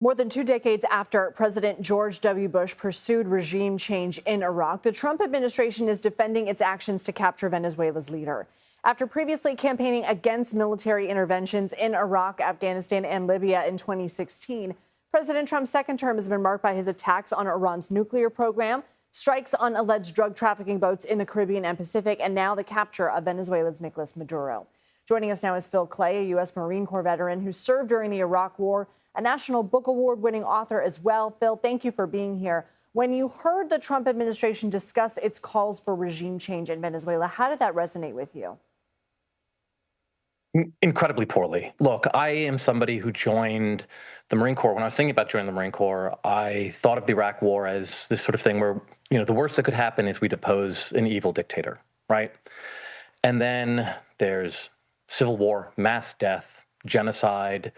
More than 2 decades after President George W. Bush pursued regime change in Iraq, the Trump administration is defending its actions to capture Venezuela's leader. After previously campaigning against military interventions in Iraq, Afghanistan, and Libya in 2016, President Trump's second term has been marked by his attacks on Iran's nuclear program, strikes on alleged drug trafficking boats in the Caribbean and Pacific, and now the capture of Venezuela's Nicolás Maduro. Joining us now is Klay, a U.S. Marine Corps veteran who served during the Iraq War, a National Book Award-winning author as well. Phil, thank you for being here. When you heard the Trump administration discuss its calls for regime change in Venezuela, how did that resonate with you? Incredibly poorly. Look, I am somebody who joined the Marine Corps. When I was thinking about joining the Marine Corps, I thought of the Iraq War as this sort of thing where, the worst that could happen is we depose an evil dictator, right? And then there's civil war, mass death, genocide,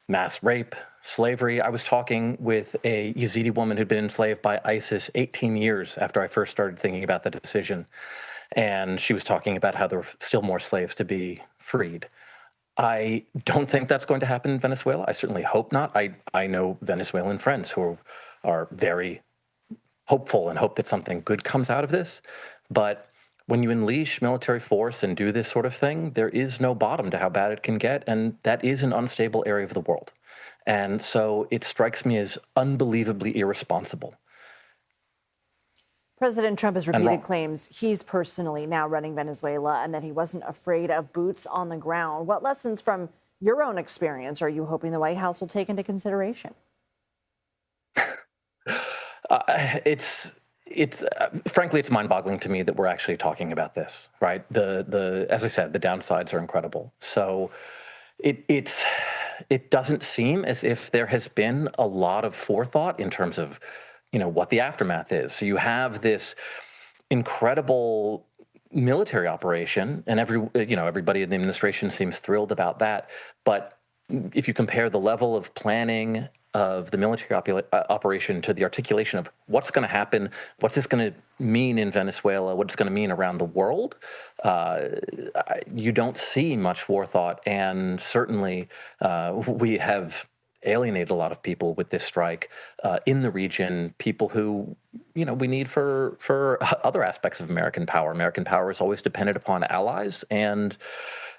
mass rape, slavery. I was talking with a Yazidi woman who'd been enslaved by ISIS 18 years after I first started thinking about the decision. And she was talking about how there were still more slaves to be freed. I don't think that's going to happen in Venezuela. I certainly hope not. I know Venezuelan friends who are very hopeful and hope that something good comes out of this. But when you unleash military force and do this sort of thing, there is no bottom to how bad it can get. And that is an unstable area of the world. And so it strikes me as unbelievably irresponsible. President Trump has repeated claims he's personally now running Venezuela and that he wasn't afraid of boots on the ground. What lessons from your own experience are you hoping the White House will take into consideration? Frankly, it's mind-boggling to me that we're actually talking about this, right? As I said, the downsides are incredible. So it doesn't seem as if there has been a lot of forethought in terms of, what the aftermath is. So you have this incredible military operation, and everybody in the administration seems thrilled about that. But if you compare the level of planning of the military operation to the articulation of what's going to happen, what's this going to mean in Venezuela, what it's going to mean around the world, you don't see much forethought. And certainly we have alienated a lot of people with this strike in the region, people who, we need for other aspects of American power. American power is always dependent upon allies. And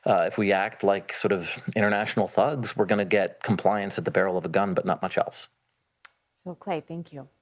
if we act like sort of international thugs, we're going to get compliance at the barrel of a gun, but not much else. Phil Klay, thank you.